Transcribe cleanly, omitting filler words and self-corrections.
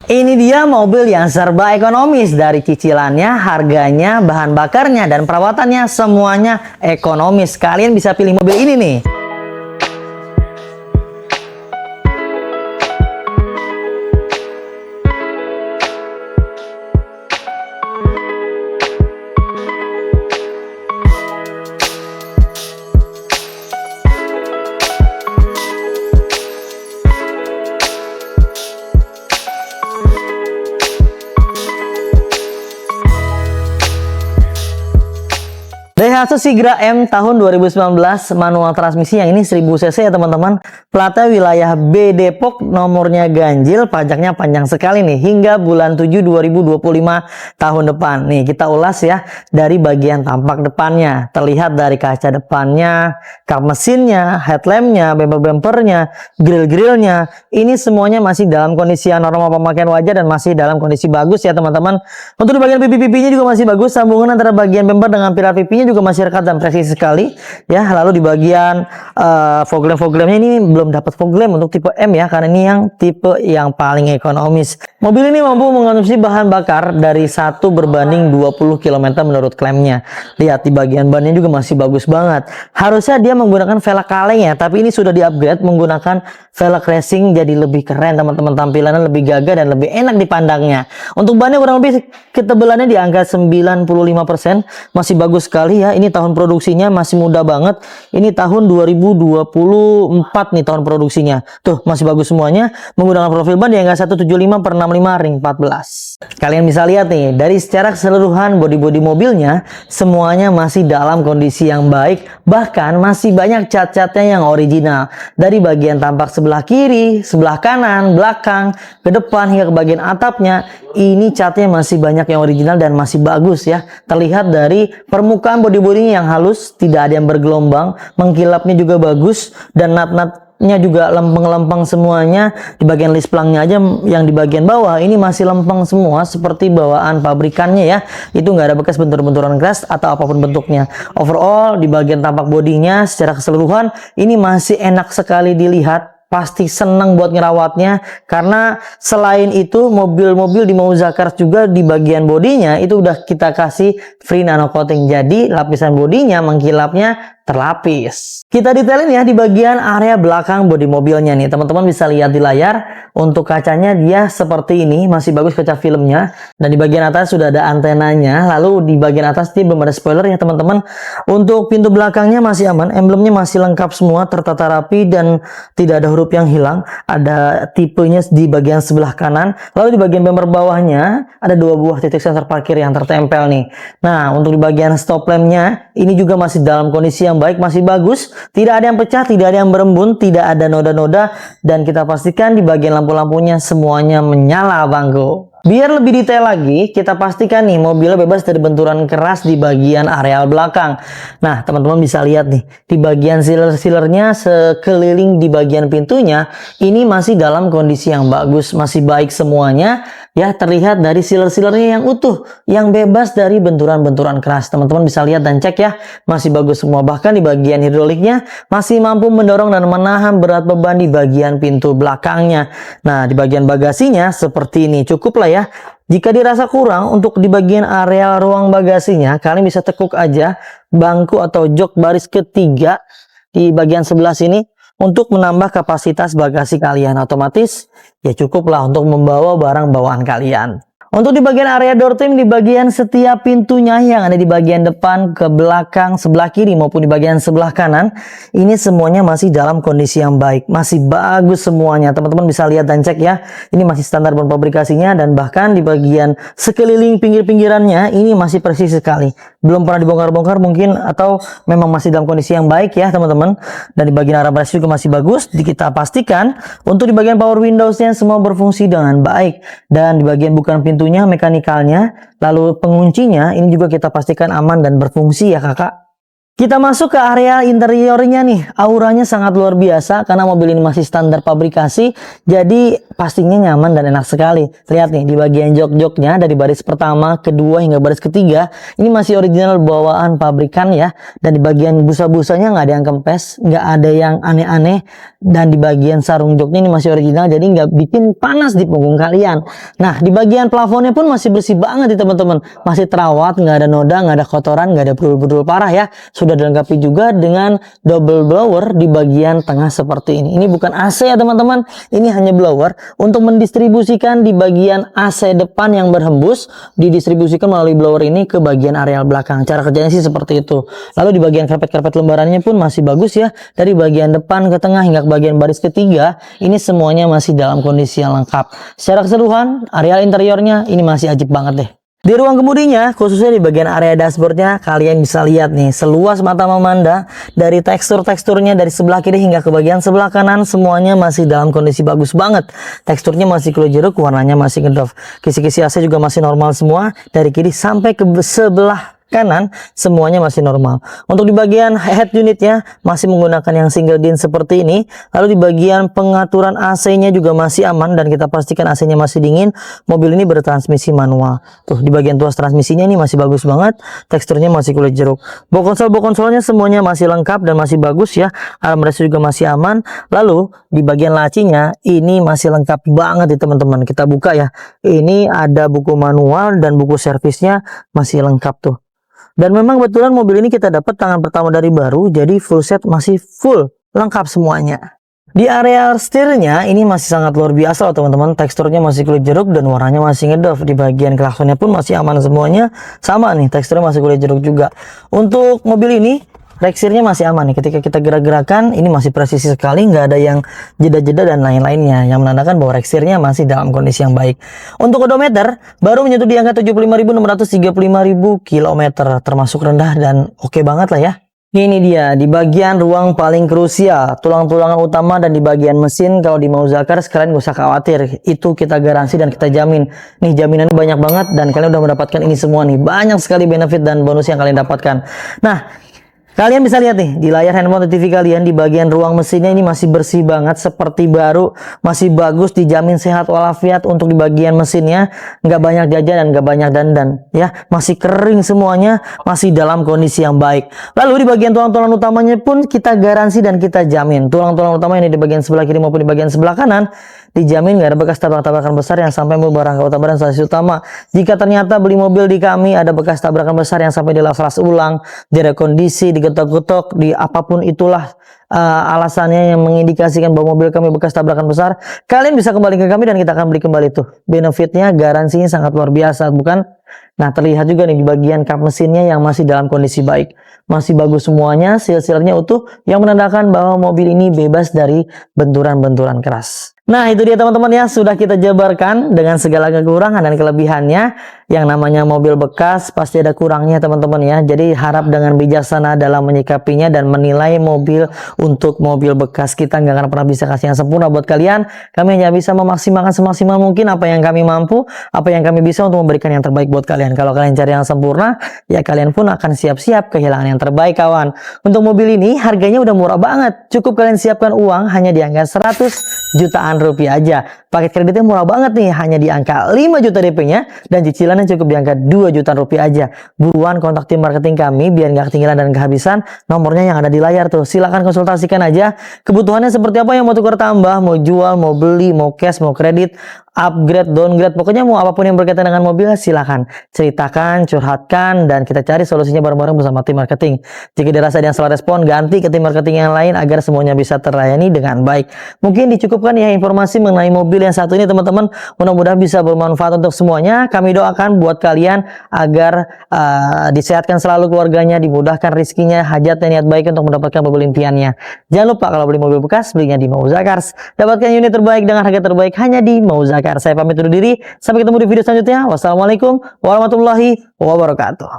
Ini dia mobil yang serba ekonomis, dari cicilannya, harganya, bahan bakarnya, dan perawatannya semuanya ekonomis. Kalian bisa pilih mobil ini nih. Daihatsu Sigra M tahun 2019, manual transmisi yang ini 1000 cc ya teman-teman. Platnya wilayah B Depok, nomornya ganjil, pajaknya panjang sekali nih hingga bulan 7 2025 tahun depan. Nih kita ulas ya dari bagian tampak depannya. Terlihat dari kaca depannya, kap mesinnya, headlampnya, bumper-bumpernya, grill-grillnya. Ini semuanya masih dalam kondisi yang normal pemakaian wajar dan masih dalam kondisi bagus ya teman-teman. Untuk di bagian pipi-pipinya juga masih bagus. Sambungan antara bagian bumper dengan pilar pipinya juga masih rekat dan presisi sekali ya. Lalu di bagian fog lamp-nya ini belum dapat fog lamp untuk tipe M ya, karena ini yang tipe yang paling ekonomis. Mobil ini mampu mengonsumsi bahan bakar dari 1 berbanding 20 km menurut klaimnya. Lihat di bagian bannya juga masih bagus banget. Harusnya dia menggunakan velg kaleng ya, tapi ini sudah di-upgrade menggunakan velg racing, jadi lebih keren teman-teman, tampilannya lebih gagah dan lebih enak dipandangnya. Untuk bannya kurang lebih ketebalannya di angka 95%, masih bagus sekali ya. Ini tahun produksinya masih muda banget. Ini tahun 2024 nih tahun produksinya. Tuh masih bagus semuanya. Menggunakan profil ban di angka 175/65 ring 14. Kalian bisa lihat nih dari secara keseluruhan bodi-bodi mobilnya semuanya masih dalam kondisi yang baik. Bahkan masih banyak cat-catnya yang original. Dari bagian tampak sebelah kiri, sebelah kanan, belakang, ke depan hingga ke bagian atapnya. Ini catnya masih banyak yang original dan masih bagus ya. Terlihat dari permukaan bodi-bodinya yang halus, tidak ada yang bergelombang, mengkilapnya juga bagus, dan nut-nutnya juga lempeng-lempeng semuanya. Di bagian list plangnya aja yang di bagian bawah ini masih lempeng semua seperti bawaan pabrikannya ya. Itu nggak ada bekas bentur-benturan keras atau apapun bentuknya. Overall di bagian tampak bodinya secara keseluruhan ini masih enak sekali dilihat. Pasti senang buat ngerawatnya, karena selain itu mobil-mobil di Mauza Cars juga di bagian bodinya itu udah kita kasih free nano coating, jadi lapisan bodinya mengkilapnya terlapis. Kita detailin ya di bagian area belakang bodi mobilnya nih, teman-teman bisa lihat di layar. Untuk kacanya dia seperti ini, masih bagus kaca filmnya, dan di bagian atas sudah ada antenanya. Lalu di bagian atas dia belum ada spoiler ya teman-teman. Untuk pintu belakangnya masih aman, emblemnya masih lengkap semua, tertata rapi dan tidak ada huruf yang hilang. Ada tipenya di bagian sebelah kanan. Lalu di bagian bumper bawahnya ada 2 buah titik sensor parkir yang tertempel nih. Nah untuk di bagian stop lampnya ini juga masih dalam kondisi yang baik, masih bagus, tidak ada yang pecah, tidak ada yang berembun, tidak ada noda-noda, dan kita pastikan di bagian lampu-lampunya semuanya menyala bangku. Biar lebih detail lagi, kita pastikan nih mobilnya bebas dari benturan keras di bagian areal belakang. Nah, teman-teman bisa lihat nih, di bagian sealer-sealernya sekeliling di bagian pintunya, ini masih dalam kondisi yang bagus, masih baik semuanya. Ya, terlihat dari sealer-sealernya yang utuh, yang bebas dari benturan-benturan keras. Teman-teman bisa lihat dan cek ya, masih bagus semua. Bahkan di bagian hidroliknya masih mampu mendorong dan menahan berat beban di bagian pintu belakangnya. Nah, di bagian bagasinya seperti ini, cukup lah ya. Jika dirasa kurang untuk di bagian area ruang bagasinya, kalian bisa tekuk aja bangku atau jok baris ketiga di bagian sebelah sini untuk menambah kapasitas bagasi kalian. Otomatis ya cukuplah untuk membawa barang bawaan kalian. Untuk di bagian area door trim, di bagian setiap pintunya yang ada di bagian depan, ke belakang, sebelah kiri maupun di bagian sebelah kanan, ini semuanya masih dalam kondisi yang baik, masih bagus semuanya. Teman-teman bisa lihat dan cek ya, ini masih standar ban pabrikasinya, dan bahkan di bagian sekeliling pinggir-pinggirannya ini masih persis sekali. Belum pernah dibongkar-bongkar mungkin, atau memang masih dalam kondisi yang baik ya teman-teman. Dan di bagian armrest juga masih bagus. Kita pastikan untuk di bagian power windowsnya semua berfungsi dengan baik, dan di bagian bukan pintu mekanikalnya, lalu penguncinya ini juga kita pastikan aman dan berfungsi ya kakak. Kita masuk ke area interiornya nih, auranya sangat luar biasa karena mobil ini masih standar pabrikasi, jadi pastinya nyaman dan enak sekali. Lihat nih, di bagian jok-joknya dari baris pertama, kedua hingga baris ketiga, ini masih original bawaan pabrikan ya. Dan di bagian busa-busanya nggak ada yang kempes, nggak ada yang aneh-aneh, dan di bagian sarung joknya ini masih original, jadi nggak bikin panas di punggung kalian. Nah, di bagian plafonnya pun masih bersih banget nih teman-teman, masih terawat, nggak ada noda, nggak ada kotoran, nggak ada bedul-bedul parah ya. Sudah dilengkapi juga dengan double blower di bagian tengah seperti ini. Ini bukan AC ya teman-teman, ini hanya blower untuk mendistribusikan di bagian AC depan yang berhembus, didistribusikan melalui blower ini ke bagian areal belakang. Cara kerjanya sih seperti itu. Lalu di bagian karpet-karpet lembarannya pun masih bagus ya, dari bagian depan ke tengah hingga ke bagian baris ketiga, ini semuanya masih dalam kondisi yang lengkap. Secara keseluruhan, areal interiornya ini masih ajib banget deh. Di ruang kemudinya, khususnya di bagian area dashboardnya, kalian bisa lihat nih, seluas mata memandang, dari teksturnya dari sebelah kiri hingga ke bagian sebelah kanan, semuanya masih dalam kondisi bagus banget. Teksturnya masih kulit jeruk, warnanya masih ngedrop. Kisi-kisi AC juga masih normal semua, dari kiri sampai ke sebelah kanan semuanya masih normal. Untuk di bagian head unitnya masih menggunakan yang single din seperti ini. Lalu di bagian pengaturan AC-nya juga masih aman dan kita pastikan AC-nya masih dingin. Mobil ini bertransmisi manual. Tuh di bagian tuas transmisinya ini masih bagus banget. Teksturnya masih kulit jeruk. Bok konsolnya semuanya masih lengkap dan masih bagus ya. Armrest juga masih aman. Lalu di bagian lacinya ini masih lengkap banget ya teman-teman. Kita buka ya. Ini ada buku manual dan buku servisnya masih lengkap tuh. Dan memang kebetulan mobil ini kita dapat tangan pertama dari baru, jadi full set masih full, lengkap semuanya. Di area setirnya ini masih sangat luar biasa loh teman-teman, teksturnya masih kulit jeruk dan warnanya masih ngedove. Di bagian klaksonnya pun masih aman semuanya, sama nih teksturnya masih kulit jeruk juga. Untuk mobil ini reksirnya masih aman nih, ketika kita gerak-gerakan ini masih presisi sekali, nggak ada yang jeda-jeda dan lain-lainnya, yang menandakan bahwa reksirnya masih dalam kondisi yang baik. Untuk odometer baru menyentuh di angka 75.635.000 km, termasuk rendah dan oke banget lah ya. Ini dia di bagian ruang paling krusial, tulang-tulangan utama dan di bagian mesin. Kalau di Mauzakar kalian gak usah khawatir, itu kita garansi dan kita jamin. Nih jaminannya banyak banget dan kalian udah mendapatkan ini semua nih, banyak sekali benefit dan bonus yang kalian dapatkan. Nah, kalian bisa lihat nih di layar handphone TV kalian, di bagian ruang mesinnya ini masih bersih banget seperti baru, masih bagus, dijamin sehat walafiat. Untuk di bagian mesinnya nggak banyak jajan dan nggak banyak dandan ya, masih kering semuanya, masih dalam kondisi yang baik. Lalu di bagian tulang-tulang utamanya pun kita garansi dan kita jamin, tulang-tulang utama ini di bagian sebelah kiri maupun di bagian sebelah kanan dijamin nggak ada bekas tabrak-tabrakan besar yang sampai membawa rangka utama dan sasis utama. Jika ternyata beli mobil di kami ada bekas tabrakan besar yang sampai dilas-las ulang, direkondisi, digetok-getok, di apapun itulah alasannya yang mengindikasikan bahwa mobil kami bekas tabrakan besar, kalian bisa kembali ke kami dan kita akan beli kembali tuh. Benefitnya, garansinya sangat luar biasa, bukan? Nah, terlihat juga nih di bagian kap mesinnya yang masih dalam kondisi baik, masih bagus semuanya, seal-sealnya utuh, yang menandakan bahwa mobil ini bebas dari benturan-benturan keras. Nah, itu dia teman-teman ya, sudah kita jabarkan dengan segala kekurangan dan kelebihannya. Yang namanya mobil bekas pasti ada kurangnya teman-teman ya. Jadi harap dengan bijaksana dalam menyikapinya dan menilai mobil. Untuk mobil bekas kita nggak akan pernah bisa kasih yang sempurna buat kalian. Kami hanya bisa memaksimalkan semaksimal mungkin apa yang kami mampu, apa yang kami bisa untuk memberikan yang terbaik buat kalian. Kalau kalian cari yang sempurna, ya kalian pun akan siap-siap kehilangan yang terbaik kawan. Untuk mobil ini harganya udah murah banget. Cukup kalian siapkan uang hanya di angka 100 jutaan rupiah aja. Paket kreditnya murah banget nih, hanya di angka 5 juta DP-nya dan cicilannya cukup di angka 2 juta rupiah aja. Buruan kontak tim marketing kami biar nggak ketinggalan dan kehabisan. Nomornya yang ada di layar tuh. Silahkan konsultasikan aja. Kebutuhannya seperti apa, yang mau tukar tambah, mau jual, mau beli, mau cash, mau kredit, upgrade, downgrade, pokoknya mau apapun yang berkaitan dengan mobil silahkan ceritakan, curhatkan, dan kita cari solusinya bareng-bareng bersama tim marketing. Jika dirasa ada yang salah respon, ganti ke tim marketing yang lain agar semuanya bisa terlayani dengan baik. Mungkin dicukupkan ya informasi mengenai mobil yang satu ini teman-teman, mudah-mudahan bisa bermanfaat untuk semuanya. Kami doakan buat kalian agar disehatkan selalu keluarganya, dimudahkan rizkinya, hajatnya, niat baik untuk mendapatkan mobil impiannya. Jangan lupa kalau beli mobil bekas, belinya di Mauzakars. Dapatkan unit terbaik dengan harga terbaik hanya di Mauzakars. Saya pamit undur diri. Sampai ketemu di video selanjutnya. Wassalamualaikum warahmatullahi wabarakatuh.